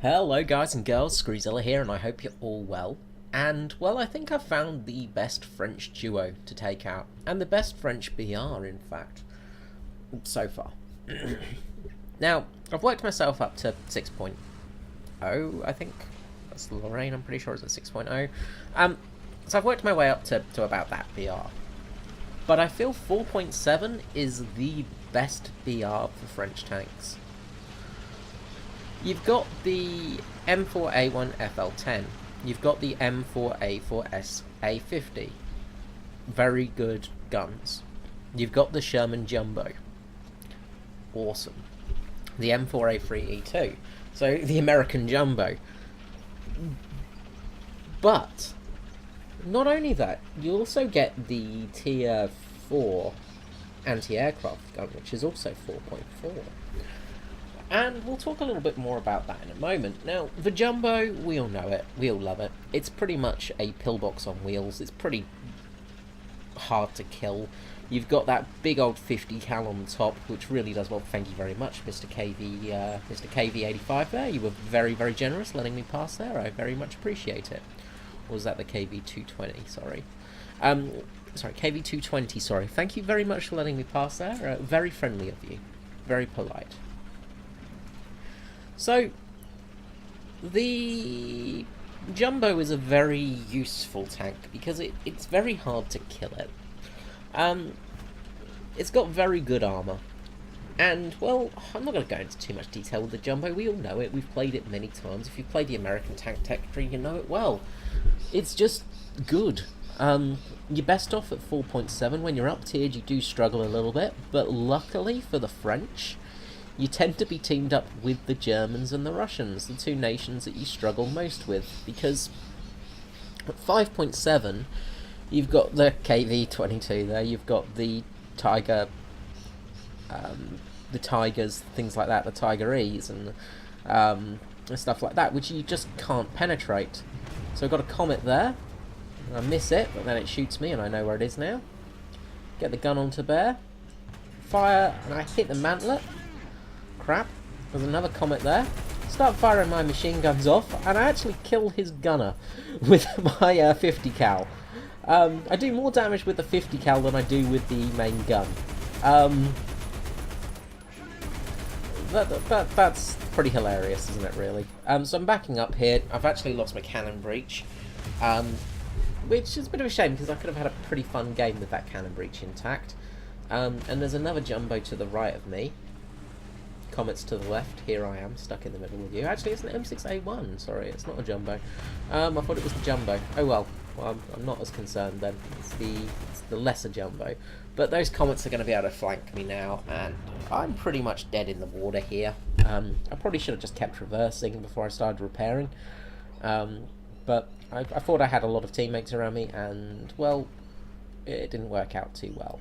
Hello guys and girls, Screezilla here, and I hope you're all well. And, well, I think I've found the best French duo to take out, and the best French BR, in fact, so far. Now, I've worked myself up to 6.0, I think. That's Lorraine, I'm pretty sure it's at 6.0. So I've worked my way up to about that BR. But I feel 4.7 is the best BR for French tanks. You've got the M4A1 FL10. You've got the M4A4S A50. Very good guns. You've got the Sherman Jumbo. Awesome. The M4A3E2. So, the American Jumbo. But, not only that, you also get the Tier 4 anti-aircraft gun, which is also 4.4. And we'll talk a little bit more about that in a moment. Now, the Jumbo, we all know it. We all love it. It's pretty much a pillbox on wheels. It's pretty hard to kill. You've got that big old 50 cal on the top, which really does well. Thank you very much, Mr. KV85 there. You were very, very generous letting me pass there. I very much appreciate it. Or was that the KV220? Sorry. Sorry, KV220, sorry. Thank you very much for letting me pass there. Very friendly of you. Very polite. So, the Jumbo is a very useful tank because it's very hard to kill it. It's got very good armour. And, well, I'm not going to go into too much detail with the Jumbo. We all know it. We've played it many times. If you've played the American Tank Tech Tree, you know it well. It's just good. You're best off at 4.7. When you're up tiered, you do struggle a little bit. But luckily for the French, you tend to be teamed up with the Germans and the Russians, the two nations that you struggle most with, because at 5.7, you've got the KV-22 there, you've got the Tiger, the Tigers, things like that, the Tiger E's, and stuff like that, which you just can't penetrate. So I've got a Comet there, and I miss it, but then it shoots me, and I know where it is now. Get the gun onto bear, fire, and I hit the mantlet. Crap, there's another Comet there. Start firing my machine guns off, and I actually kill his gunner with my 50 cal. I do more damage with the 50 cal than I do with the main gun. That's pretty hilarious, isn't it, really? So I'm backing up here. I've actually lost my cannon breech, which is a bit of a shame because I could have had a pretty fun game with that cannon breech intact. And there's another Jumbo to the right of me. Comets to the left. Here I am, stuck in the middle with you. Actually, it's an M6A1. Sorry, it's not a Jumbo. I thought it was the Jumbo. Oh well. Well, I'm not as concerned then. It's the lesser Jumbo. But those Comets are going to be able to flank me now, and I'm pretty much dead in the water here. I probably should have just kept reversing before I started repairing. But I thought I had a lot of teammates around me, and, well, it didn't work out too well.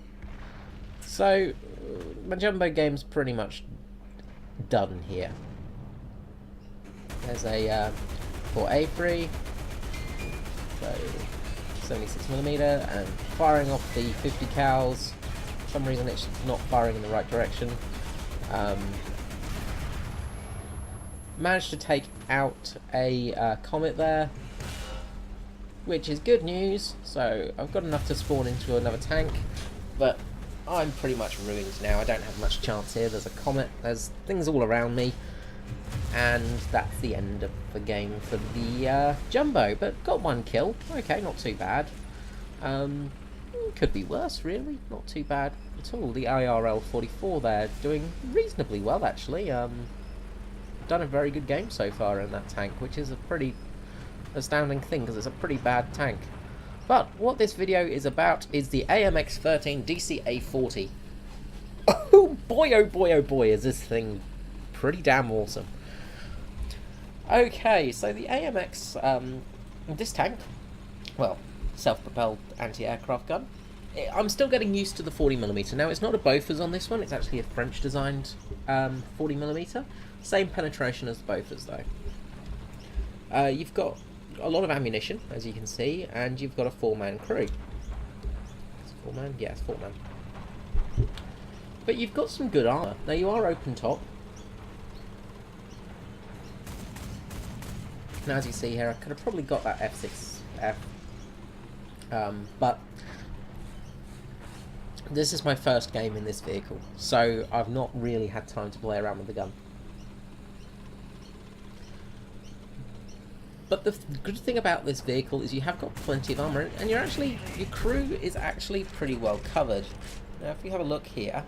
So, my Jumbo game's pretty much done here. There's a 4A3, so 76mm, and firing off the 50 cals. For some reason it's not firing in the right direction. Managed to take out a Comet there, which is good news. So I've got enough to spawn into another tank, but I'm pretty much ruined now. I don't have much chance here. There's a Comet, there's things all around me, and that's the end of the game for the Jumbo. But got one kill. Okay, not too bad. Could be worse, really. Not too bad at all. The IRL 44 there, doing reasonably well, actually. Done a very good game so far in that tank, which is a pretty astounding thing, because it's a pretty bad tank. But what this video is about is the AMX-13 DCA 40. Oh boy, is this thing pretty damn awesome. Okay, so the AMX, this tank, well, self-propelled anti-aircraft gun. I'm still getting used to the 40mm. Now, it's not a Bofors on this one, it's actually a French-designed 40mm. Same penetration as the Bofors, though. You've got a lot of ammunition, as you can see, and you've got a 4-man crew. It's 4-man? Yeah, it's 4-man. But you've got some good armour. Now, you are open top. And as you see here, I could have probably got that F6F, but this is my first game in this vehicle, so I've not really had time to play around with the gun. But the good thing about this vehicle is you have got plenty of armour, and your crew is actually pretty well covered. Now if you have a look here,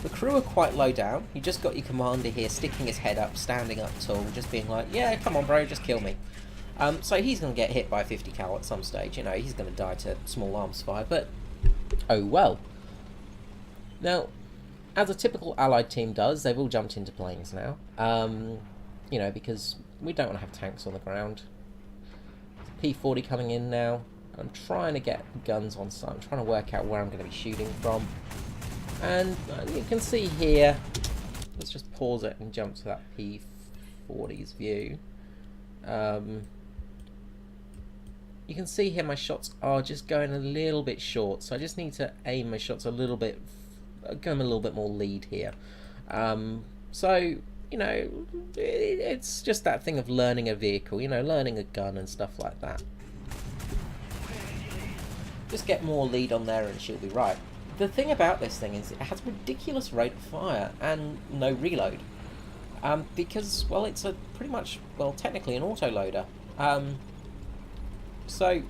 the crew are quite low down. You just got your commander here sticking his head up, standing up tall, just being like, yeah, come on bro, just kill me. So he's going to get hit by a 50 cal at some stage, you know, he's going to die to small arms fire, but oh well. Now, as a typical allied team does, they've all jumped into planes now, you know, because we don't want to have tanks on the ground. P40 coming in now. I'm trying to get guns on sight. I'm trying to work out where I'm going to be shooting from. And you can see here, let's just pause it and jump to that P40's view. You can see here my shots are just going a little bit short, so I just need to aim my shots a little bit, go a little bit more lead here. So, you know, it's just that thing of learning a vehicle, you know, learning a gun and stuff like that. Just get more lead on there and she'll be right. The thing about this thing is it has a ridiculous rate of fire and no reload. Because, well, it's a pretty much, well, technically an autoloader. So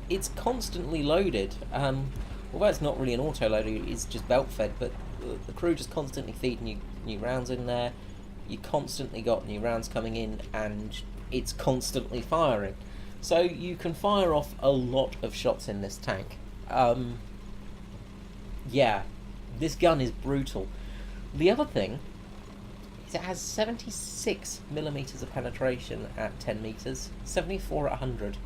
it's constantly loaded. Although it's not really an autoloader, it's just belt fed, but the crew just constantly feeding you new rounds in there. You constantly got new rounds coming in, and it's constantly firing. So you can fire off a lot of shots in this tank. Yeah, this gun is brutal. The other thing is it has 76mm of penetration at 10 meters, 74 at 100.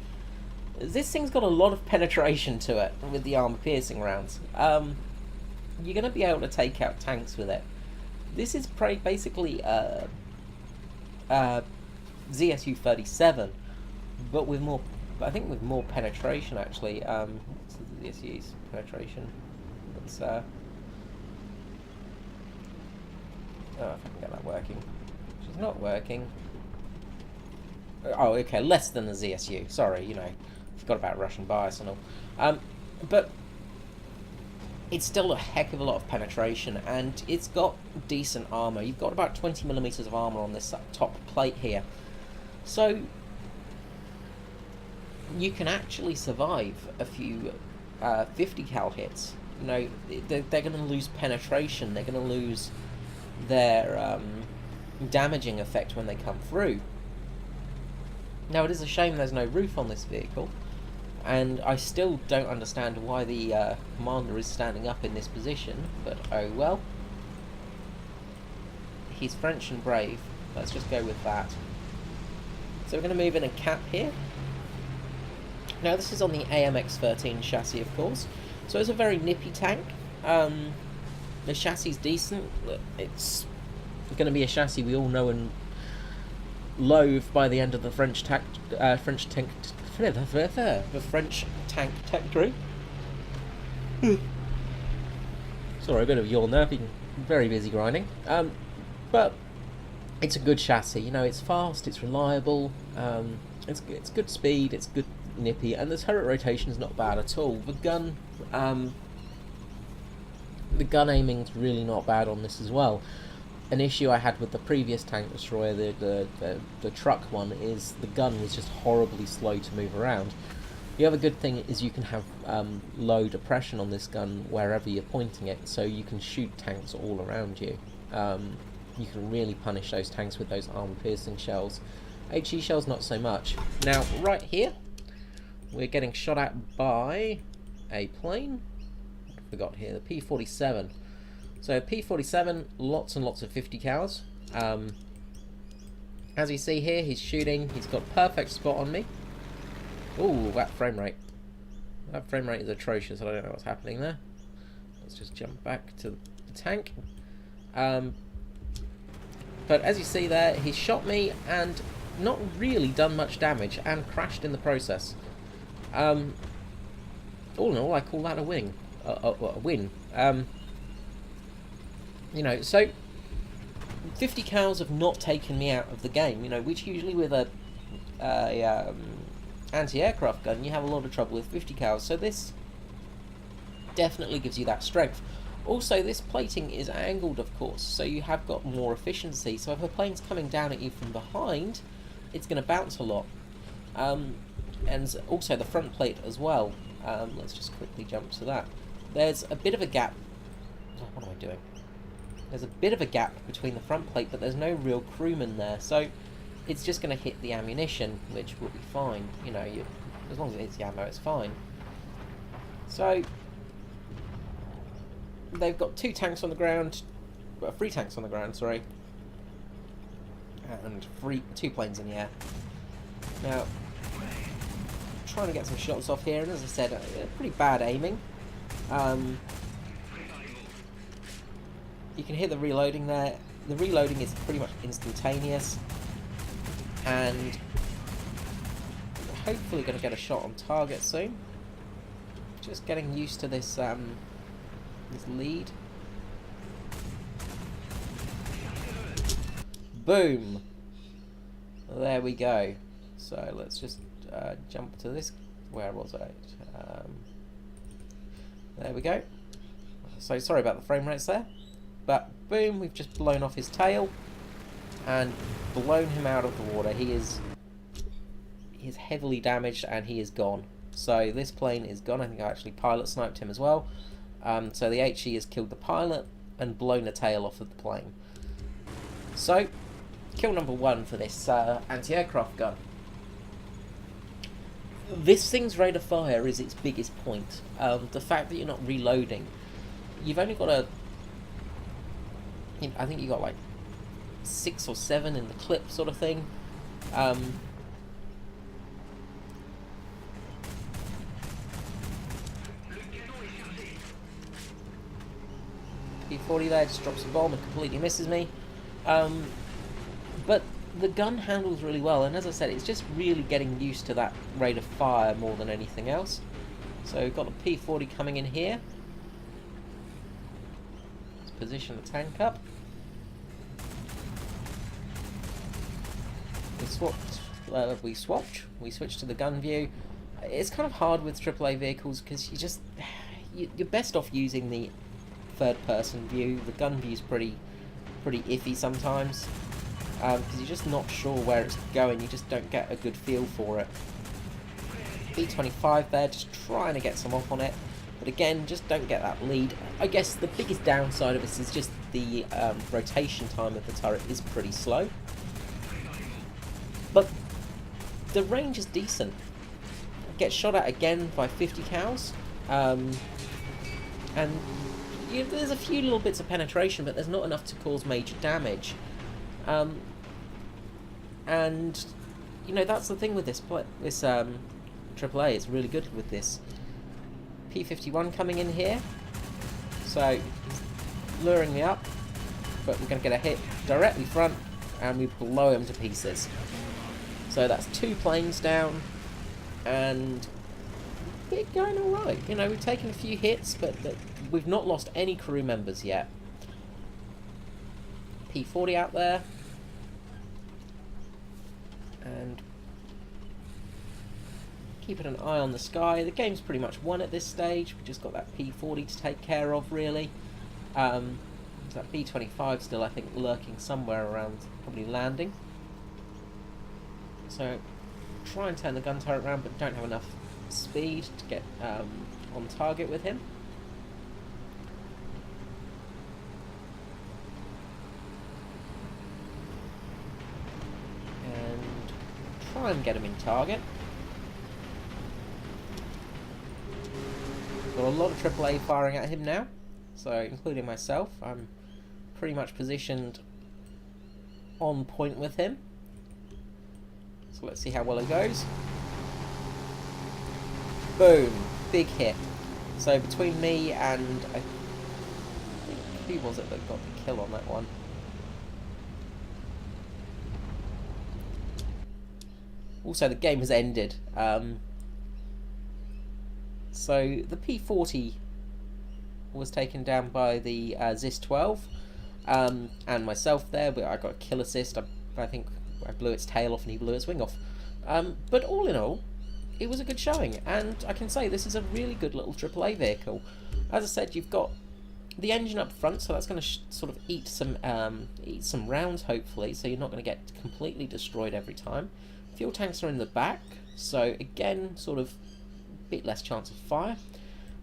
This thing's got a lot of penetration to it with the armor-piercing rounds. You're going to be able to take out tanks with it. This is basically ZSU 37, but with more, I think with more penetration actually. What's the ZSU's penetration? Let's oh, if I can get that working. She's not working. Oh, okay, less than the ZSU. Sorry, you know, forgot about Russian bias and all. But it's still a heck of a lot of penetration, and it's got decent armour. You've got about 20mm of armour on this top plate here. So you can actually survive a few 50 cal hits. You know, they're going to lose penetration. They're going to lose their damaging effect when they come through. Now, it is a shame there's no roof on this vehicle, and I still don't understand why the commander is standing up in this position, but oh well. He's French and brave. Let's just go with that. So we're going to move in a cap here. Now, this is on the AMX-13 chassis, of course, so it's a very nippy tank. The chassis is decent. It's going to be a chassis we all know and loathe by the end of the French tank tech crew. Sorry, a bit of a yawn there. Been very busy grinding. But it's a good chassis. You know, it's fast, it's reliable, it's good speed, it's good nippy, and the turret rotation is not bad at all. The gun aiming's really not bad on this as well. An issue I had with the previous tank destroyer, the truck one, is the gun was just horribly slow to move around. The other good thing is you can have low depression on this gun wherever you're pointing it, so you can shoot tanks all around you. You can really punish those tanks with those armor-piercing shells. HE shells not so much. Now, right here, we're getting shot at by a plane. What have we got here? The P-47. So P-47, lots and lots of 50 cals. As you see here, he's shooting. He's got a perfect spot on me. Ooh, that frame rate. That frame rate is atrocious. I don't know what's happening there. Let's just jump back to the tank. But as you see there, he shot me and not really done much damage and crashed in the process. All in all, I call that a win. A win. You know, so 50 cals have not taken me out of the game, you know, which usually with a anti-aircraft gun, you have a lot of trouble with 50 cals. So this definitely gives you that strength. Also, this plating is angled, of course, so you have got more efficiency. So if a plane's coming down at you from behind, it's going to bounce a lot. And also the front plate as well. Let's just quickly jump to that. There's a bit of a gap. Oh, what am I doing? There's a bit of a gap between the front plate, but there's no real crewman there. So it's just going to hit the ammunition, which will be fine. You know, as long as it hits the ammo, it's fine. So they've got 2 tanks on the ground, well, 3 tanks on the ground, sorry, and 2 planes in the air. Now, trying to get some shots off here, and as I said, pretty bad aiming. You can hear the reloading there. The reloading is pretty much instantaneous, and hopefully going to get a shot on target soon. Just getting used to this this lead. Boom! There we go. So let's just jump to this. Where was I? There we go. So sorry about the frame rates there. But boom, we've just blown off his tail and blown him out of the water. He is heavily damaged and he is gone. So this plane is gone. I think I actually pilot sniped him as well. So the HE has killed the pilot and blown the tail off of the plane. So, kill number 1 for this anti-aircraft gun. This thing's rate of fire is its biggest point. The fact that you're not reloading. You've only got I think you got like 6 or 7 in the clip sort of thing. P40 there just drops a bomb and completely misses me. But the gun handles really well, and as I said, it's just really getting used to that rate of fire more than anything else. So we've got the P40 coming in here. Let's position the tank up. We switched to the gun view. It's kind of hard with AAA vehicles because you're best off using the third-person view. The gun view is pretty iffy sometimes because you're just not sure where it's going. You just don't get a good feel for it. B-25 there, just trying to get some off on it, but again, just don't get that lead. I guess the biggest downside of this is just the rotation time of the turret is pretty slow, but the range is decent. Get shot at again by 50 cals, and there's a few little bits of penetration, but there's not enough to cause major damage. And that's the thing with this AAA. It's really good with this. P51 coming in here, so luring me up, but we're going to get a hit directly front, and we blow him to pieces. So that's 2 planes down, and we're going alright. We've taken a few hits, but we've not lost any crew members yet. P40 out there, and keeping an eye on the sky. The game's pretty much won at this stage. We've just got that P40 to take care of, really. So that B-25 still, I think, lurking somewhere around, probably landing. So try and turn the gun turret around, but don't have enough speed to get on target with him. And try and get him in target. Got a lot of AAA firing at him now, so including myself, I'm pretty much positioned on point with him. So let's see how well it goes. Boom! Big hit. So between me and I think, who was it that got the kill on that one? Also, the game has ended. So the P40 was taken down by the ZIS-12 and myself there, but I got a kill assist. I think I blew its tail off and he blew its wing off. But all in all, it was a good showing, and I can say this is a really good little AAA vehicle. As I said, you've got the engine up front, so that's going to sort of eat some rounds, hopefully, so you're not going to get completely destroyed every time. Fuel tanks are in the back, so again, sort of a bit less chance of fire.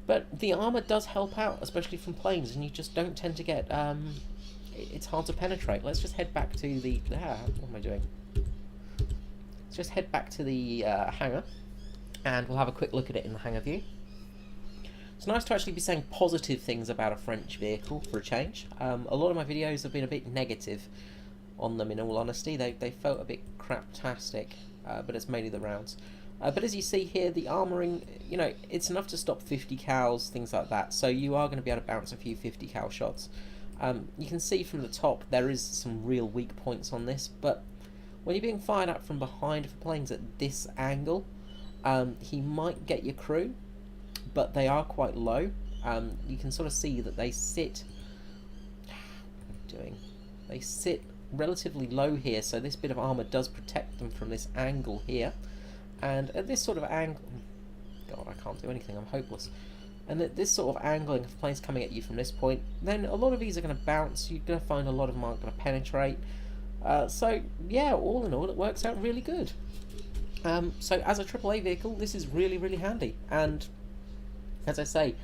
But the armour does help out, especially from planes, and you just don't tend to get... it's hard to penetrate. Let's just head back to the... what am I doing? Let's just head back to the hangar, and we'll have a quick look at it in the hangar view. It's nice to actually be saying positive things about a French vehicle for a change. A lot of my videos have been a bit negative on them, in all honesty. They felt a bit craptastic, but it's mainly the rounds. But as you see here, the armouring, you know, it's enough to stop 50 cals, things like that, so you are going to be able to bounce a few 50 cal shots. You can see from the top there is some real weak points on this, but when you're being fired at from behind for planes at this angle, he might get your crew, but they are quite low. You can sort of see that they sit... They sit relatively low here, so this bit of armour does protect them from this angle here. And at this sort of angle... God, I can't do anything, I'm hopeless. And at this sort of angling of planes coming at you from this point, then a lot of these are going to bounce, you're going to find a lot of them aren't going to penetrate. So, yeah, all in all, it works out really good. So, as a AAA vehicle, this is really, really handy. And, as I say,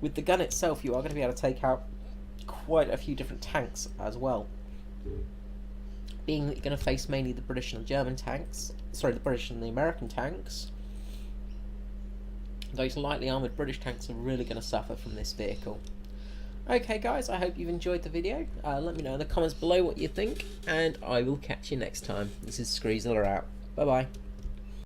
with the gun itself, you are going to be able to take out quite a few different tanks as well. Being that you're going to face mainly the British and the German tanks, sorry, the British and the American tanks, those lightly armoured British tanks are really going to suffer from this vehicle. Okay guys, I hope you've enjoyed the video. Let me know in the comments below what you think, and I will catch you next time. This is Screezler out. Bye bye.